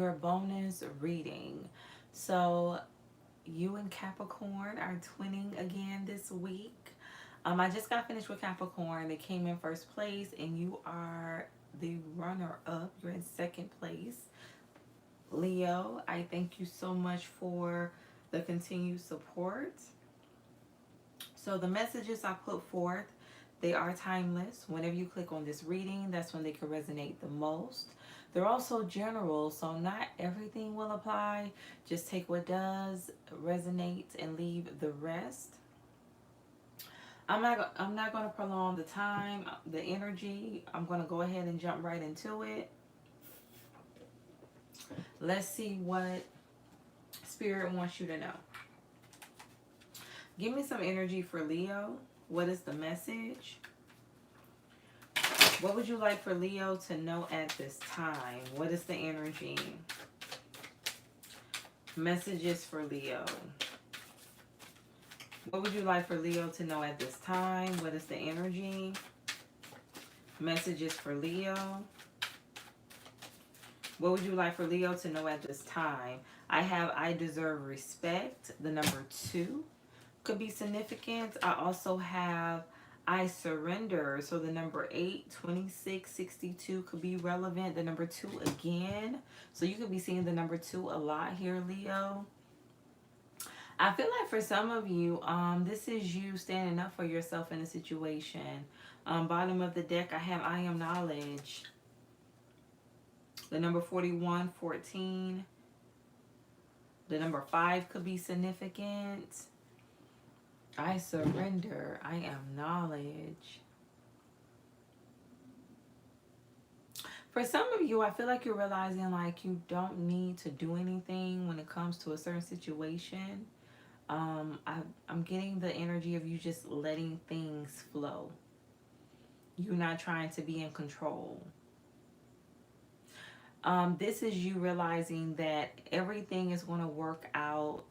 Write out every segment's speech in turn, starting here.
your bonus reading. So you and Capricorn are twinning again this week. I just got finished with Capricorn. They came in first place, and you are the runner up. You're in second place. Leo, I thank you so much for the continued support. So the messages I put forth, they are timeless. Whenever you click on this reading, that's when they can resonate the most. They're also general, so not everything will apply. Just take what does resonate and leave the rest. I'm not going to prolong the time, the energy. I'm going to go ahead and jump right into it. Let's see what Spirit wants you to know. Give me some energy for Leo. What is the message? What would you like for Leo to know at this time? What is the energy? Messages for Leo. What would you like for Leo to know at this time? What is the energy? Messages for Leo. What would you like for Leo to know at this time? I have I deserve respect. The number 2 could be significant. I also have I surrender. So the number 8, 26, 62 could be relevant. The number 2 again. So you could be seeing the number 2 a lot here, Leo. I feel like for some of you, this is you standing up for yourself in a situation. Bottom of the deck, I have I am knowledge. The number 41, 14. The number 5 could be significant. I surrender. I am knowledge. For some of you, I feel like you're realizing like you don't need to do anything when it comes to a certain situation. I'm getting the energy of you just letting things flow. You're not trying to be in control. This is you realizing that everything is going to work out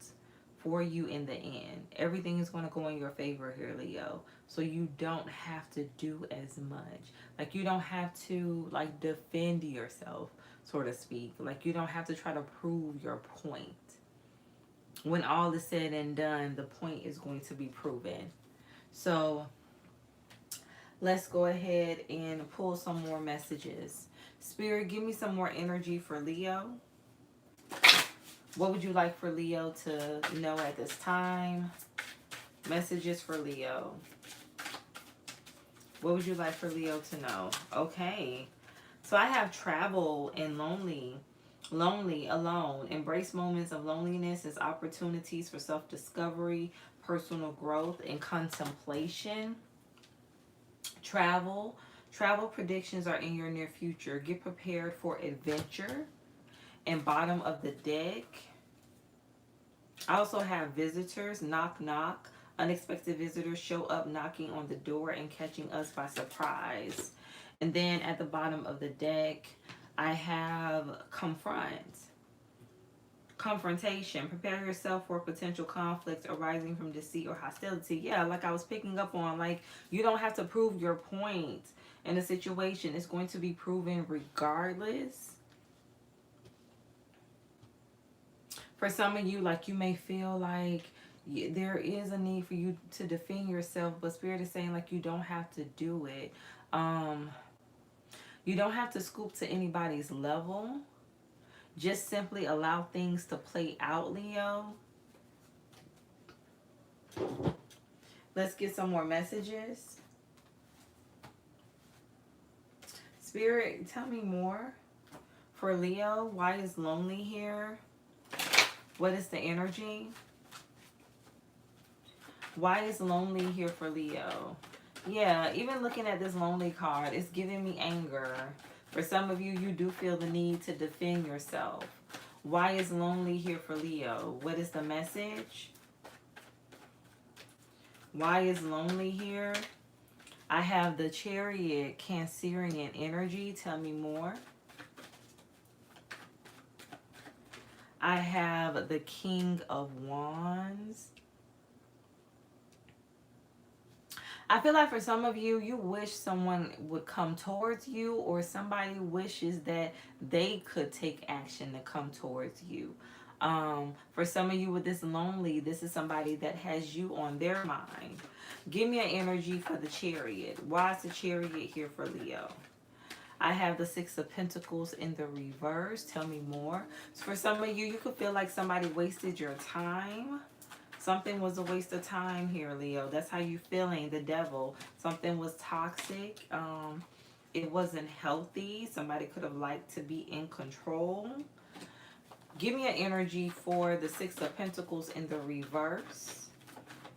for you in the end. Everything is going to go in your favor here, Leo. So you don't have to do as much. Like you don't have to like defend yourself, so to speak. Like you don't have to try to prove your point. When all is said and done, the point is going to be proven. So let's go ahead and pull some more messages. Spirit, give me some more energy for Leo. What would you like for Leo to know at this time? Messages for Leo. What would you like for Leo to know? Okay. So I have travel and lonely, alone. Embrace moments of loneliness as opportunities for self-discovery, personal growth, and contemplation. Travel predictions are in your near future. Get prepared for adventure. And bottom of the deck, I also have visitors. Knock, knock. Unexpected visitors show up knocking on the door and catching us by surprise. And then at the bottom of the deck, I have confrontation. Prepare yourself for potential conflict arising from deceit or hostility. Yeah, like I was picking up on, like you don't have to prove your point in a situation. It's going to be proven regardless. For some of you, like you may feel like there is a need for you to defend yourself, but Spirit is saying like you don't have to do it. You don't have to scoop to anybody's level. Just simply allow things to play out, Leo. Let's get some more messages. Spirit, tell me more. For Leo, why is lonely here? What is the energy? Why is lonely here for Leo? Yeah, even looking at this lonely card, it's giving me anger. For some of you, you do feel the need to defend yourself. Why is lonely here for Leo? What is the message? Why is lonely here? I have the Chariot, Cancerian energy. Tell me more. I have the King of Wands. I feel like for some of you, you wish someone would come towards you, or somebody wishes that they could take action to come towards you. For some of you with this lonely, this is somebody that has you on their mind. Give me an energy for the chariot. Why is the chariot here for Leo? I have the Six of Pentacles in the reverse. Tell me more. So for some of you, you could feel like somebody wasted your time. Something was a waste of time here, Leo. That's how you feeling. The devil. Something was toxic. It wasn't healthy. Somebody could have liked to be in control. Give me an energy for the Six of Pentacles in the reverse.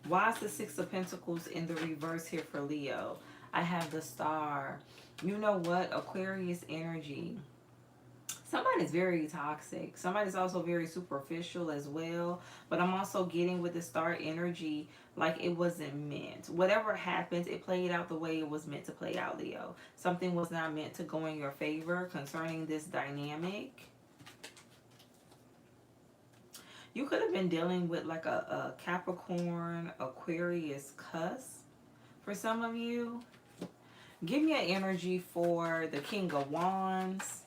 Why is the Six of Pentacles in the reverse here for Leo? I have the Star. You know what? Aquarius energy. Somebody's very toxic. Somebody's also very superficial as well. But I'm also getting with the Star energy like it wasn't meant. Whatever happens, it played out the way it was meant to play out, Leo. Something was not meant to go in your favor concerning this dynamic. You could have been dealing with like a Capricorn, Aquarius cusp for some of you. Give me an energy for the King of Wands.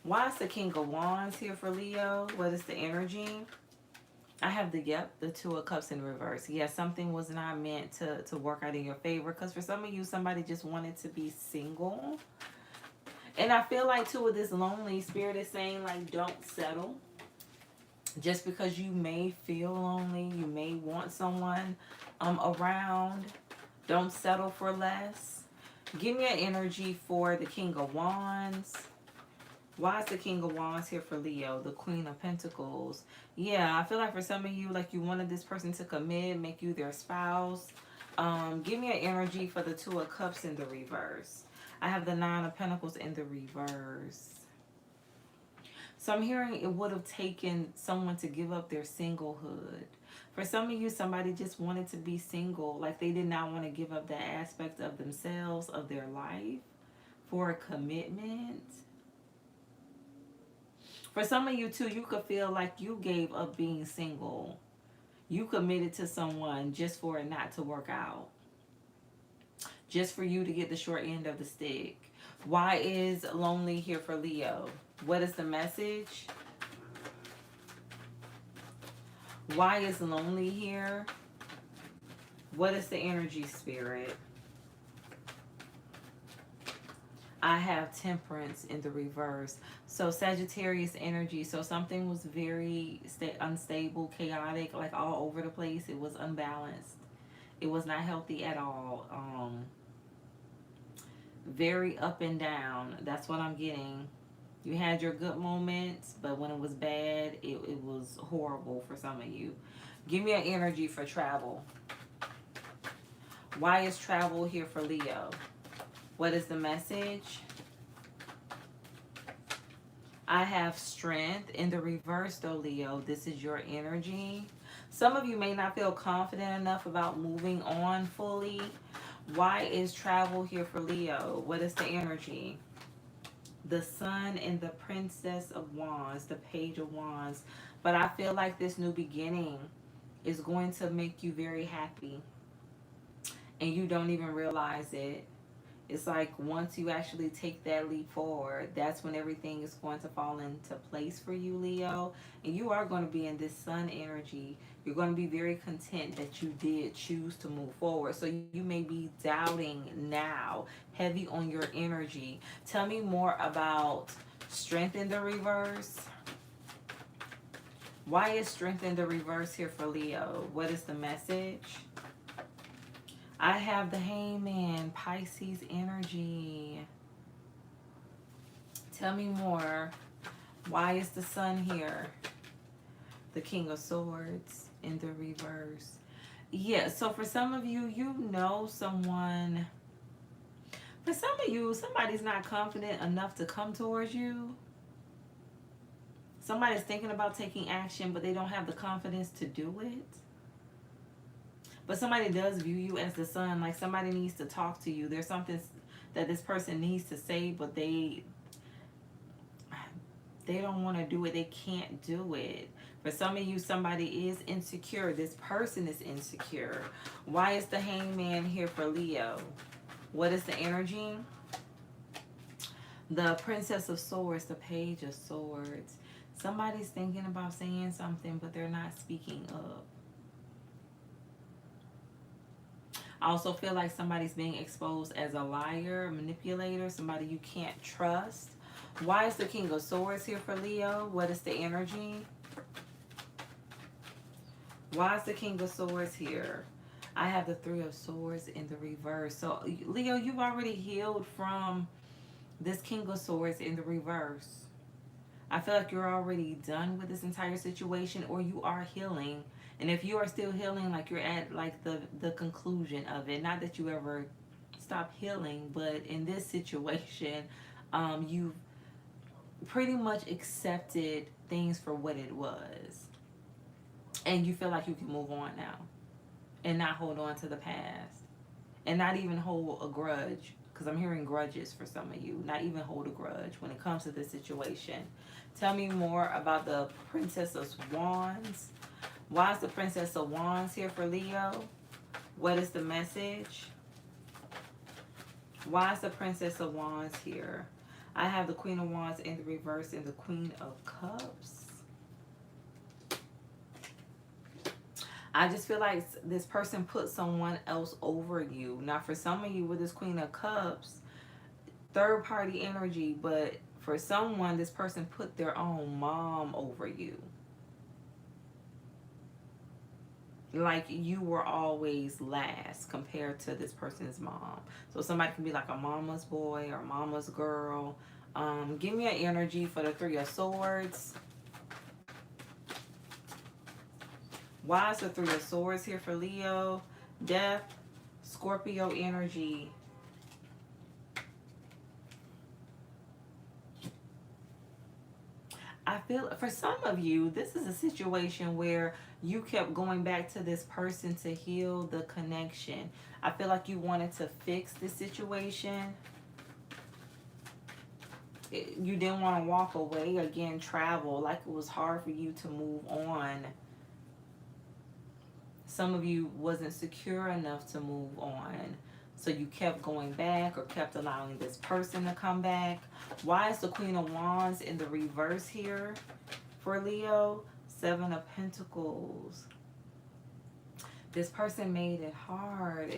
Why is the King of Wands here for Leo? What is the energy? I have the Two of Cups in reverse. Yeah, something was not meant to work out in your favor. Because for some of you, somebody just wanted to be single. And I feel like too with this lonely, Spirit is saying like don't settle. Just because you may feel lonely, you may want someone around. Don't settle for less. Give me an energy for the King of Wands. Why is the King of Wands here for Leo? The Queen of Pentacles. Yeah, I feel like for some of you, like you wanted this person to commit, make you their spouse. Give me an energy for the Two of Cups in the reverse. I have the Nine of Pentacles in the reverse. So I'm hearing it would have taken someone to give up their singlehood. For some of you, somebody just wanted to be single. Like they did not want to give up that aspect of themselves, of their life, for a commitment. For some of you too, you could feel like you gave up being single. You committed to someone just for it not to work out. Just for you to get the short end of the stick. Why is lonely here for Leo? What is the message? Why is lonely here? What is the energy, Spirit? I have Temperance in the reverse. So Sagittarius energy. So something was very unstable, chaotic, like all over the place. It was unbalanced. It was not healthy at all. Very up and down. That's what I'm getting. You had your good moments, but when it was bad, it was horrible for some of you. Give me an energy for travel. Why is travel here for Leo? What is the message? I have Strength in the reverse though, Leo. This is your energy. Some of you may not feel confident enough about moving on fully. Why is travel here for Leo? What is the energy? The Sun and the Princess of Wands, the Page of Wands. But I feel like this new beginning is going to make you very happy. And you don't even realize it. It's like once you actually take that leap forward, that's when everything is going to fall into place for you, Leo. And you are going to be in this Sun energy. You're going to be very content that you did choose to move forward. So you may be doubting now, heavy on your energy. Tell me more about Strength in the reverse. Why is Strength in the reverse here for Leo? What is the message? I have the Hangman, Pisces energy. Tell me more. Why is the Sun here? The King of Swords in the reverse. Yeah, so for some of you, you know someone. For some of you, somebody's not confident enough to come towards you. Somebody's thinking about taking action, but they don't have the confidence to do it. But somebody does view you as the Sun. Like somebody needs to talk to you. There's something that this person needs to say, but they They don't want to do it. They can't do it. For some of you, somebody is insecure. This person is insecure. Why is the Hangman here for Leo? What is the energy? The Princess of Swords, the Page of Swords. Somebody's thinking about saying something, but they're not speaking up. I also feel like somebody's being exposed as a liar, manipulator, somebody you can't trust. Why is the King of Swords here for Leo? What is the energy? Why is the King of Swords here? I have the Three of Swords in the reverse. So, Leo, you've already healed from this King of Swords in the reverse. I feel like you're already done with this entire situation, or you are healing. And if you are still healing, like you're at like the conclusion of it. Not that you ever stop healing, but in this situation, you've pretty much accepted things for what it was. And you feel like you can move on now and not hold on to the past and not even hold a grudge, because I'm hearing grudges for some of you. Not even hold a grudge when it comes to this situation. Tell me more about the Princess of Wands. Why is the Princess of Wands here for Leo? What is the message? Why is the Princess of Wands here? I have the Queen of Wands in the reverse and the Queen of Cups. I just feel like this person put someone else over you. Now, for some of you with this Queen of Cups, third party energy, but for someone, this person put their own mom over you. Like you were always last compared to this person's mom. So somebody can be like a mama's boy or mama's girl. Give me an energy for the Three of Swords. Why is the Three of Swords here for Leo? Death, Scorpio energy. I feel for some of you, this is a situation where you kept going back to this person to heal the connection. I feel like you wanted to fix the situation. You didn't want to walk away, again, travel. Like it was hard for you to move on. Some of you wasn't secure enough to move on. So you kept going back or kept allowing this person to come back. Why is the Queen of Wands in the reverse here for Leo? Seven of Pentacles. This person made it hard.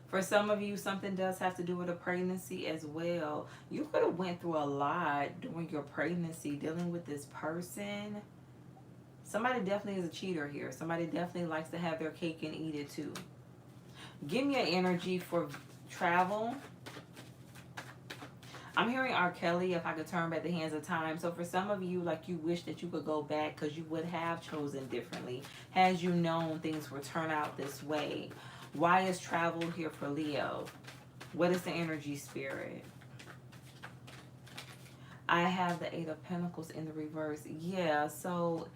For some of you, something does have to do with a pregnancy as well. You could have went through a lot during your pregnancy dealing with this person. Somebody definitely is a cheater here. Somebody definitely likes to have their cake and eat it too. Give me an energy for travel. I'm hearing R. Kelly, if I could turn back the hands of time. So for some of you, like you wish that you could go back because you would have chosen differently had you known things would turn out this way. Why is travel here for Leo? What is the energy, Spirit? I have the Eight of Pentacles in the reverse. Yeah, so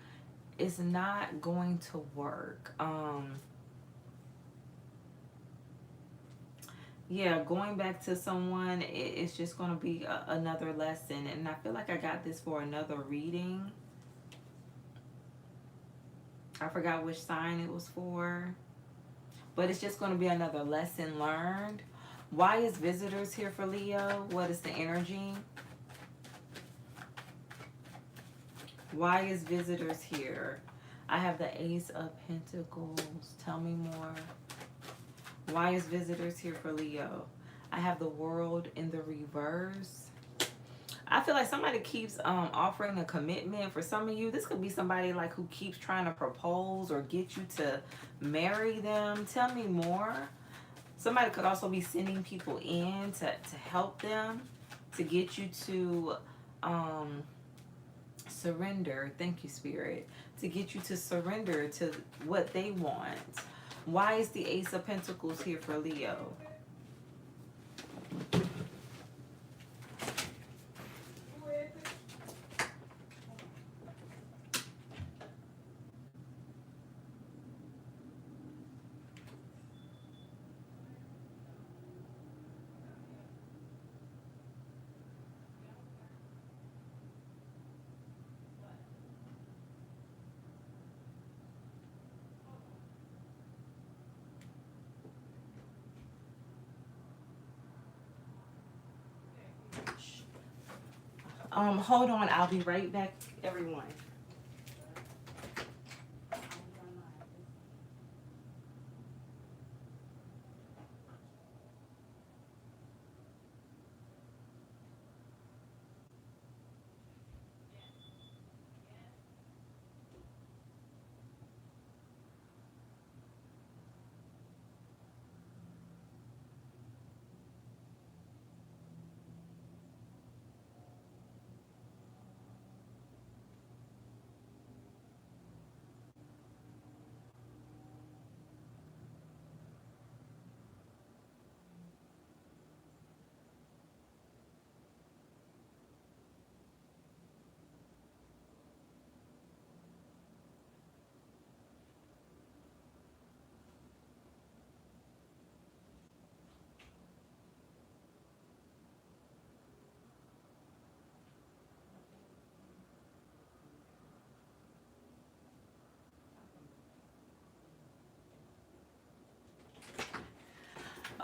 it's not going to work. Yeah, going back to someone, it's just going to be another lesson. And I feel like I got this for another reading. I forgot which sign it was for. But it's just going to be another lesson learned. Why is visitors here for Leo? What is the energy? Why is visitors here? I have the Ace of Pentacles. Tell me more. Why is visitors here for Leo? I have the World in the reverse. I feel like somebody keeps offering a commitment. For some of you, this could be somebody like who keeps trying to propose or get you to marry them. Tell me more. Somebody could also be sending people in to help them, to get you to surrender. Thank you, Spirit. To get you to surrender to what they want. Why is the Ace of Pentacles here for Leo? Hold on, I'll be right back, everyone.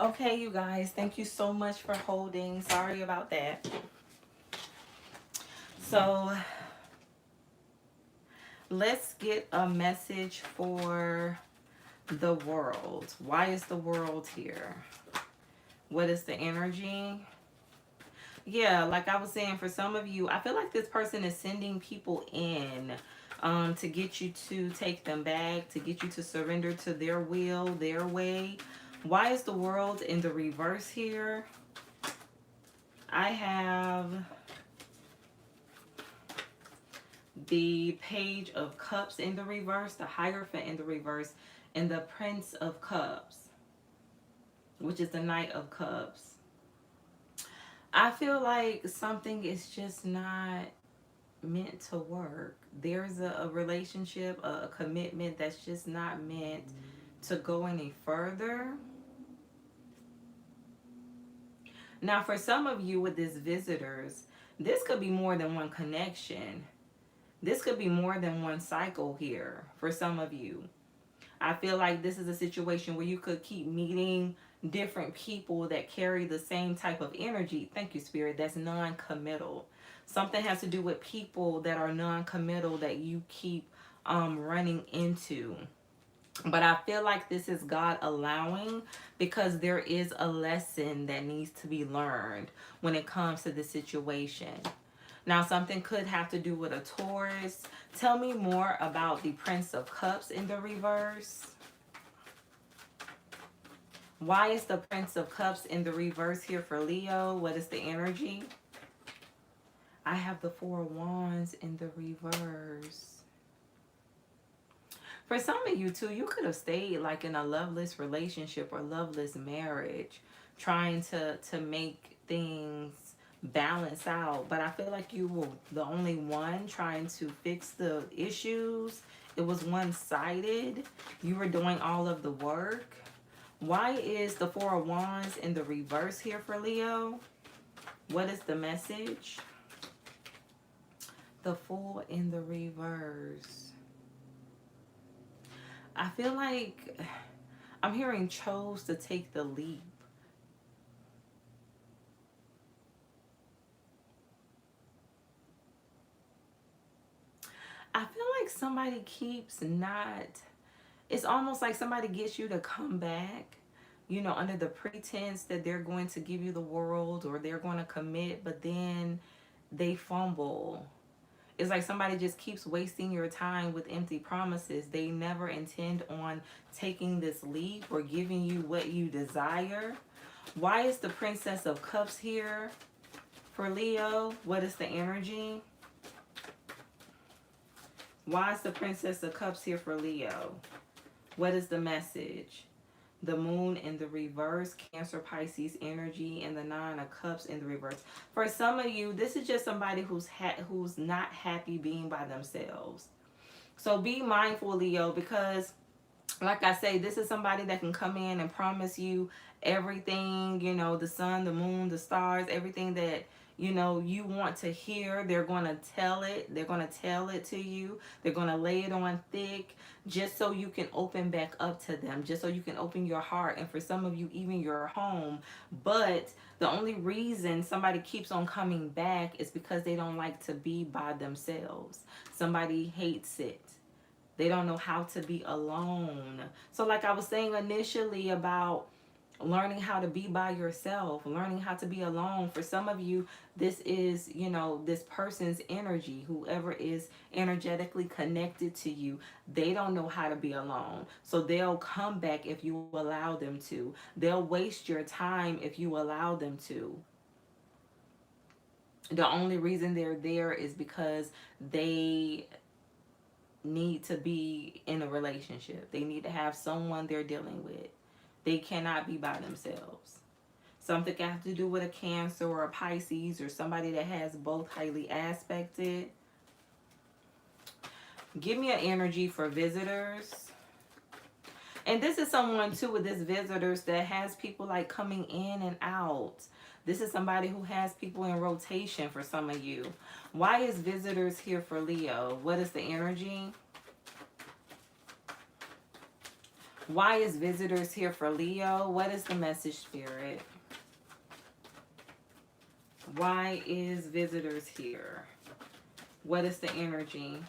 Okay, you guys, thank you so much for holding. Sorry about that. So let's get a message for the world. Why is the world here? What is the energy? Yeah, like I was saying, for some of you, I feel like this person is sending people in to get you to take them back, to get you to surrender to their will, their way. Why is the world in the reverse here? I have the Page of Cups in the reverse, the Hierophant in the reverse, and the Prince of Cups, which is the Knight of Cups. I feel like something is just not meant to work. There's a relationship, a commitment that's just not meant to go any further. Now, for some of you with these visitors, this could be more than one connection. This could be more than one cycle here for some of you. I feel like this is a situation where you could keep meeting different people that carry the same type of energy. Thank you, Spirit. That's non-committal. Something has to do with people that are non-committal that you keep running into. But I feel like this is God allowing, because there is a lesson that needs to be learned when it comes to this situation. Now, something could have to do with a Taurus. Tell me more about the Prince of Cups in the reverse. Why is the Prince of Cups in the reverse here for Leo? What is the energy? I have the Four of Wands in the reverse. For some of you too, you could have stayed like in a loveless relationship or loveless marriage, trying to make things balance out. But I feel like you were the only one trying to fix the issues. It was one-sided. You were doing all of the work. Why is the Four of Wands in the reverse here for Leo? What is the message? The Fool in the reverse. I feel like I'm hearing chose to take the leap. I feel like somebody keeps not, it's almost like somebody gets you to come back, you know, under the pretense that they're going to give you the world or they're going to commit, but then they fumble. It's like somebody just keeps wasting your time with empty promises. They never intend on taking this leap or giving you what you desire. Why is the Princess of Cups here for Leo? What is the energy? Why is the Princess of Cups here for Leo? What is the message? The Moon in the reverse, Cancer, Pisces energy, and the Nine of Cups in the reverse. For some of you, this is just somebody who's not happy being by themselves. So be mindful, Leo, because like I say, this is somebody that can come in and promise you everything, you know, the sun, the moon, the stars, everything that you know, you want to hear. They're going to tell it. They're going to tell it to you. They're going to lay it on thick just so you can open back up to them, just so you can open your heart. And for some of you, even your home. But the only reason somebody keeps on coming back is because they don't like to be by themselves. Somebody hates it. They don't know how to be alone. So like I was saying initially about learning how to be by yourself, learning how to be alone. For some of you, this is, you know, this person's energy, whoever is energetically connected to you, they don't know how to be alone. So they'll come back if you allow them to. They'll waste your time if you allow them to. The only reason they're there is because they need to be in a relationship. They need to have someone they're dealing with. They cannot be by themselves. Something got to do with a Cancer or a Pisces or somebody that has both highly aspected. Give me an energy for visitors. And this is someone too with this visitors that has people like coming in and out. This is somebody who has people in rotation for some of you. Why is visitors here for Leo? What is the energy? Why is visitors here for Leo? What is the message, Spirit? Why is visitors here? What is the energy?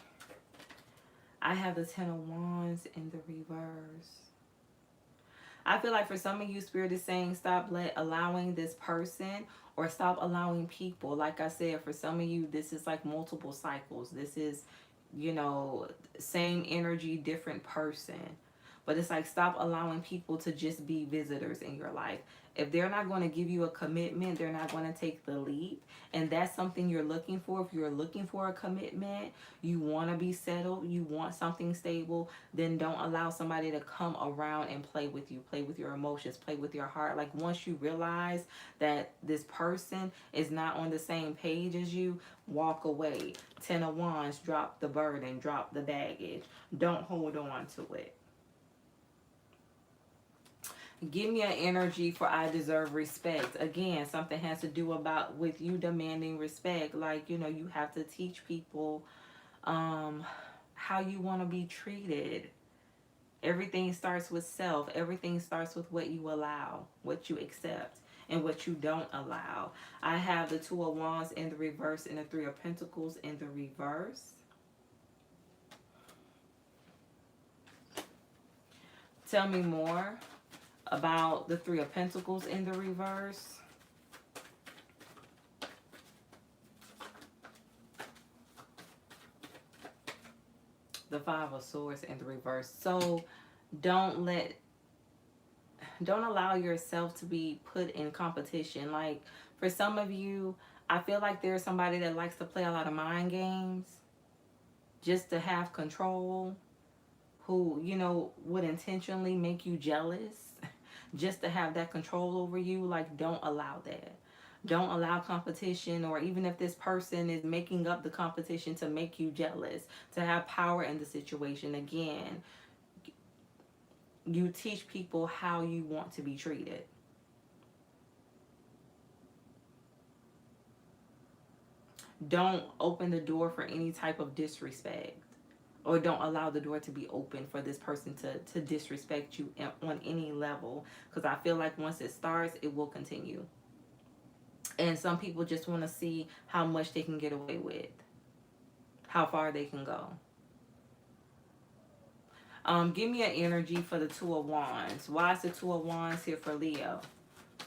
I have the Ten of Wands in the reverse. I feel like for some of you, Spirit is saying stop allowing this person or stop allowing people. Like I said, for some of you, this is like multiple cycles. This is, you know, same energy, different person. But it's like stop allowing people to just be visitors in your life. If they're not going to give you a commitment, they're not going to take the leap. And that's something you're looking for. If you're looking for a commitment, you want to be settled, you want something stable, then don't allow somebody to come around and play with you, play with your emotions, play with your heart. Like once you realize that this person is not on the same page as you, walk away. Ten of Wands, drop the burden, drop the baggage. Don't hold on to it. Give me an energy for I deserve respect. Again, something has to do about with you demanding respect. Like, you know, you have to teach people how you want to be treated. Everything starts with self. Everything starts with what you allow, what you accept, and what you don't allow. I have the Two of Wands in the reverse and the Three of Pentacles in the reverse. Tell me more about the Three of Pentacles in the reverse. The Five of Swords in the reverse. So don't allow yourself to be put in competition. Like for some of you, I feel like there's somebody that likes to play a lot of mind games just to have control, who, you know, would intentionally make you jealous just to have that control over you. Like, don't allow that. Don't allow competition, or even if this person is making up the competition to make you jealous, to have power in the situation. Again, you teach people how you want to be treated. Don't open the door for any type of disrespect. Or don't allow the door to be open for this person to disrespect you on any level. Because I feel like once it starts, it will continue. And some people just want to see how much they can get away with. How far they can go. Give me an energy for the Two of Wands. Why is the Two of Wands here for Leo?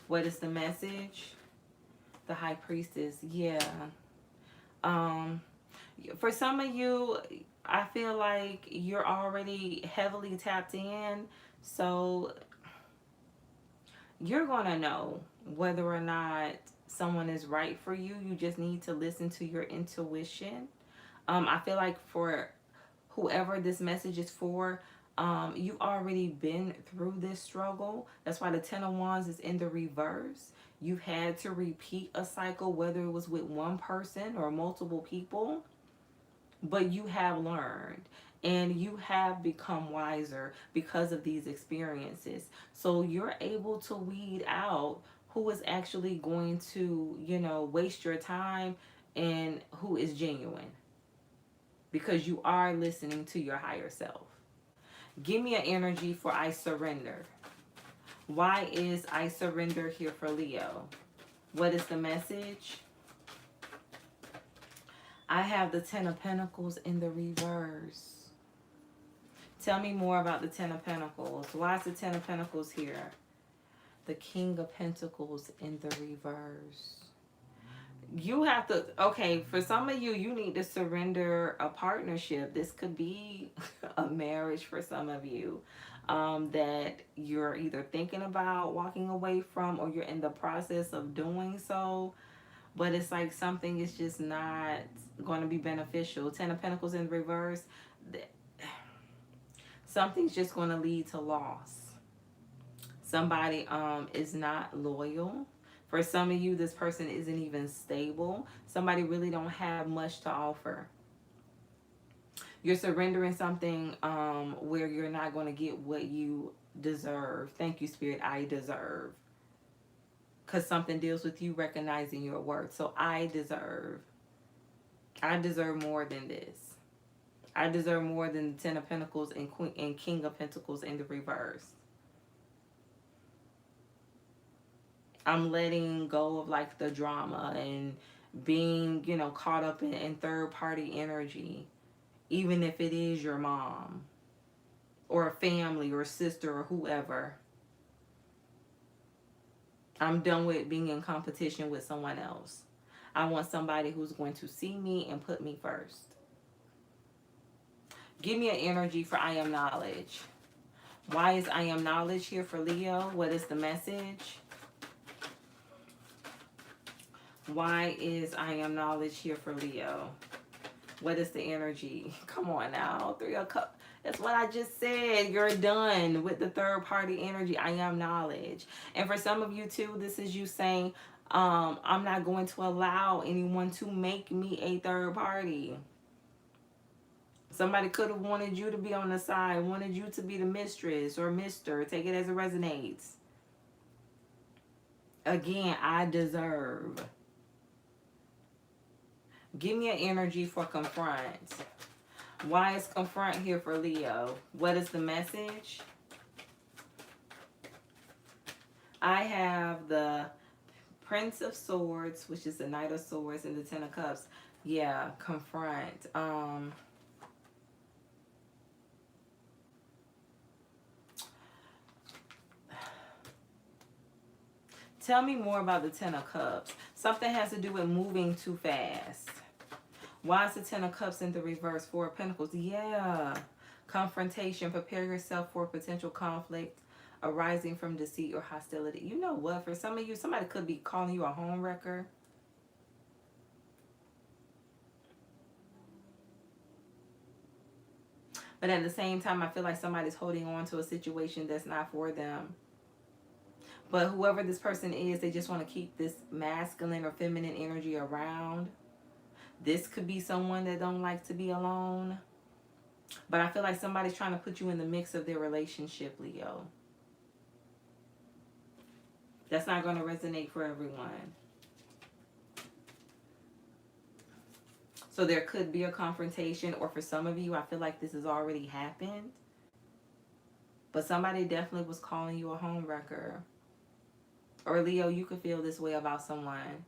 What is the message? The High Priestess. Yeah. For some of you, I feel like you're already heavily tapped in. So you're going to know whether or not someone is right for you. You just need to listen to your intuition. I feel like for whoever this message is for, you've already been through this struggle. That's why the Ten of Wands is in the reverse. You've had to repeat a cycle, whether it was with one person or multiple people. But you have learned and you have become wiser because of these experiences. So you're able to weed out who is actually going to, waste your time and who is genuine, because you are listening to your higher self. Give me an energy for I surrender. Why is I surrender here for Leo? What is the message? I have the Ten of Pentacles in the reverse. Tell me more about the Ten of Pentacles. Why is the Ten of Pentacles here? The King of Pentacles in the reverse. You have to, okay, for some of you, you need to surrender a partnership. This could be a marriage for some of you, that you're either thinking about walking away from, or you're in the process of doing so. But it's like something is just not going to be beneficial. Ten of Pentacles in reverse. Something's just going to lead to loss. Somebody is not loyal. For some of you, this person isn't even stable. Somebody really don't have much to offer. You're surrendering something where you're not going to get what you deserve. Thank you, Spirit. I deserve. Because something deals with you recognizing your worth. So I deserve more than this. I deserve more than the Ten of Pentacles and King of Pentacles in the reverse. I'm letting go of like the drama and being, caught up in third party energy. Even if it is your mom or a family or sister or whoever. I'm done with being in competition with someone else. I want somebody who's going to see me and put me first. Give me an energy for I am knowledge. Why is I am knowledge here for Leo? What is the message? Why is I am knowledge here for Leo? What is the energy? Come on now. Three of Cups. That's what I just said. You're done with the third party energy. I am knowledge. And for some of you too, this is you saying, I'm not going to allow anyone to make me a third party. Somebody could have wanted you to be on the side, wanted you to be the mistress or mister. Take it as it resonates. Again, I deserve. Give me an energy for confront. Why is confront here for Leo? What is the message? I have the Prince of Swords, which is the Knight of Swords, and the Ten of Cups. Yeah, confront. Tell me more about the Ten of Cups. Something has to do with moving too fast. Why is the Ten of Cups in the reverse? Four of Pentacles. Yeah. Confrontation. Prepare yourself for potential conflict arising from deceit or hostility. You know what? For some of you, somebody could be calling you a homewrecker. But at the same time, I feel like somebody's holding on to a situation that's not for them. But whoever this person is, they just want to keep this masculine or feminine energy around. This could be someone that don't like to be alone. But I feel like somebody's trying to put you in the mix of their relationship, Leo. That's not going to resonate for everyone. So there could be a confrontation, or for some of you, I feel like this has already happened. But somebody definitely was calling you a homewrecker. Or Leo, you could feel this way about someone.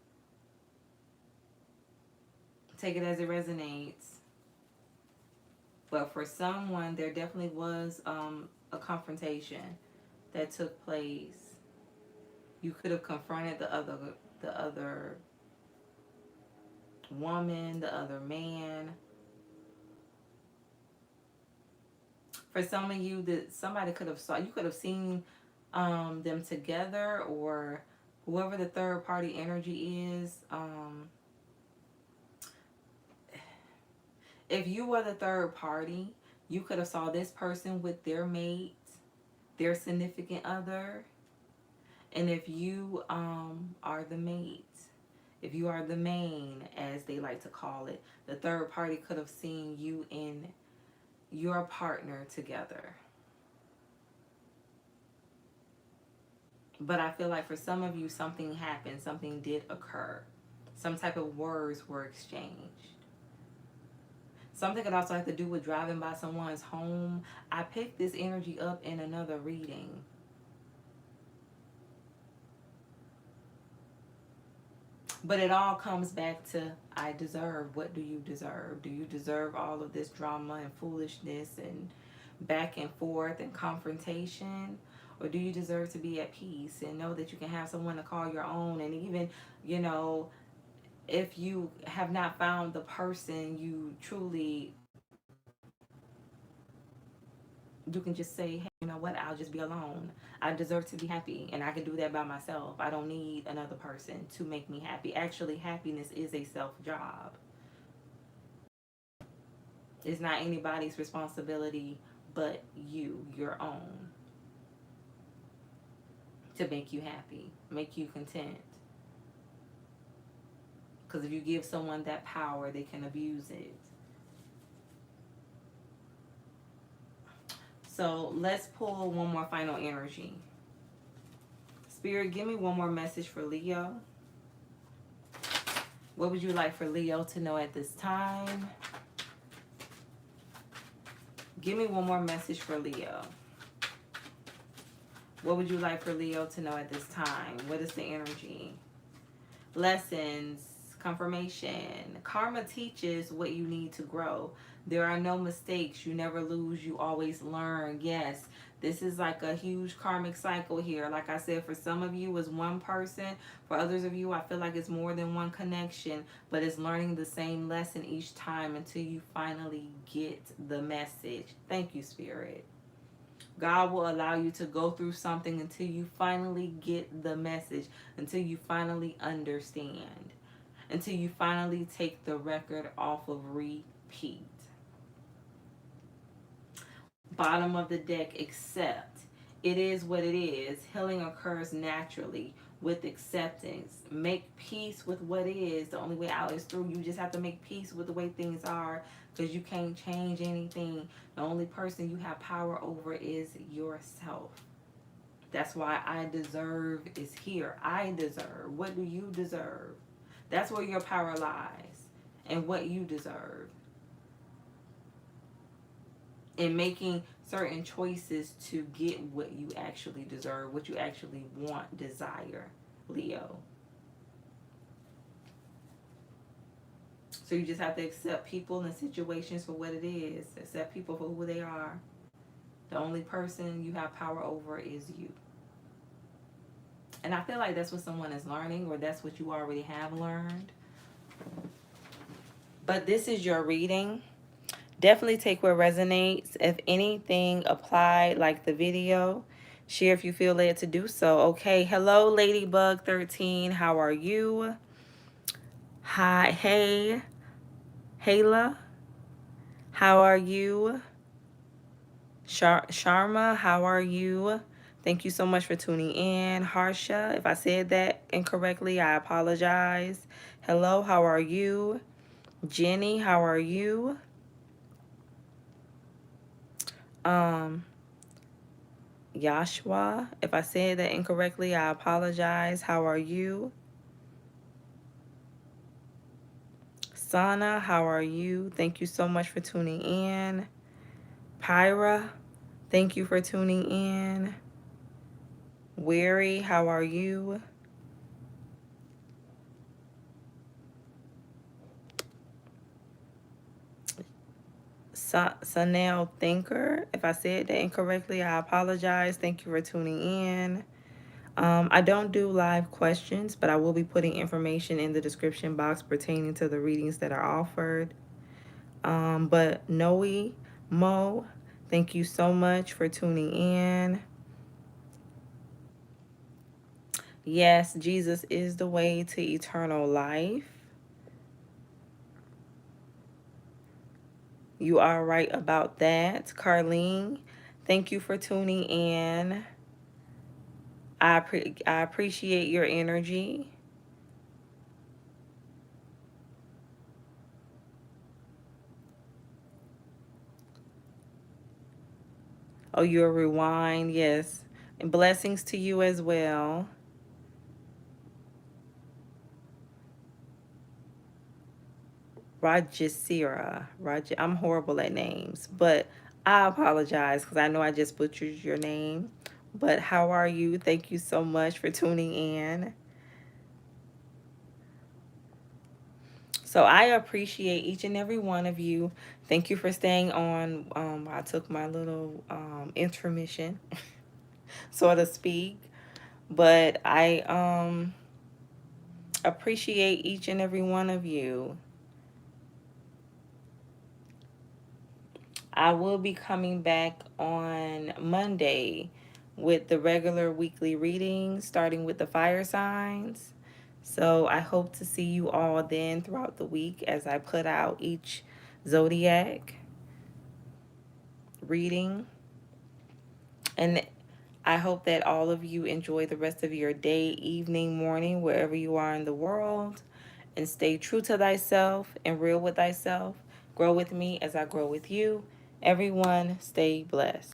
Take it as it resonates. But for someone, there definitely was a confrontation that took place. You could have confronted the other woman, the other man. For some of you, that somebody could have saw, you could have seen them together, or whoever the third party energy is. If you were the third party, you could have saw this person with their mate, their significant other. And if you are the mate, if you are the main, as they like to call it, the third party could have seen you and your partner together. But I feel like for some of you, something happened, something did occur. Some type of words were exchanged. Something could also have to do with driving by someone's home. I picked this energy up in another reading. But it all comes back to I deserve. What do you deserve? Do you deserve all of this drama and foolishness and back and forth and confrontation? Or do you deserve to be at peace and know that you can have someone to call your own? And even, you know, if you have not found the person you truly, you can just say, hey, you know what, I'll just be alone. I deserve to be happy, and I can do that by myself. I don't need another person to make me happy. Actually, happiness is a self job. It's not anybody's responsibility but you, your own, to make you happy, make you content. Because if you give someone that power, they can abuse it. So let's pull one more final energy. Spirit, give me one more message for Leo. What would you like for Leo to know at this time? Give me one more message for Leo. What would you like for Leo to know at this time? What is the energy? Lessons, confirmation. Karma teaches what you need to grow. There are no mistakes. You never lose. You always learn. Yes, this is like a huge karmic cycle here. Like I said, for some of you, it's one person. For others of you, I feel like it's more than one connection. But it's learning the same lesson each time until you finally get the message. Thank you, Spirit. God will allow you to go through something until you finally get the message, until you finally understand, until you finally take the record off of repeat. Bottom of the deck, accept. It is what it is. Healing occurs naturally with acceptance. Make peace with what is. The only way out is through. You just have to make peace with the way things are, because you can't change anything. The only person you have power over is yourself. That's why I deserve is here. I deserve. What do you deserve? That's where your power lies, and what you deserve. And making certain choices to get what you actually deserve, what you actually want, desire, Leo. So you just have to accept people and situations for what it is. Accept people for who they are. The only person you have power over is you. And I feel like that's what someone is learning, or that's what you already have learned. But this is your reading. Definitely take what resonates. If anything applied, like the video, share if you feel led to do so. Okay, hello Ladybug13. How are you? Hi, hey, Hayla. How are you? Sharma, how are you? Thank you so much for tuning in. Harsha, if I said that incorrectly, I apologize. Hello, how are you? Jenny, how are you? Yashua, if I said that incorrectly, I apologize. How are you? Sana, how are you? Thank you so much for tuning in. Pyra, thank you for tuning in. Weary, how are you? Sanel Thinker, if I said that incorrectly, I apologize. Thank you for tuning in. I don't do live questions, but I will be putting information in the description box pertaining to the readings that are offered. But Noe, Mo, thank you so much for tuning in. Yes, Jesus is the way to eternal life. You are right about that. Carlene, thank you for tuning in. I appreciate your energy. Oh, your rewind. Yes. And blessings to you as well. Rajasira. I'm horrible at names, but I apologize because I know I just butchered your name. But how are you? Thank you so much for tuning in. So I appreciate each and every one of you. Thank you for staying on. I took my little intermission, so to speak. But I appreciate each and every one of you. I will be coming back on Monday with the regular weekly readings, starting with the fire signs. So I hope to see you all then throughout the week as I put out each zodiac reading. And I hope that all of you enjoy the rest of your day, evening, morning, wherever you are in the world. And stay true to thyself and real with thyself. Grow with me as I grow with you. Everyone, stay blessed.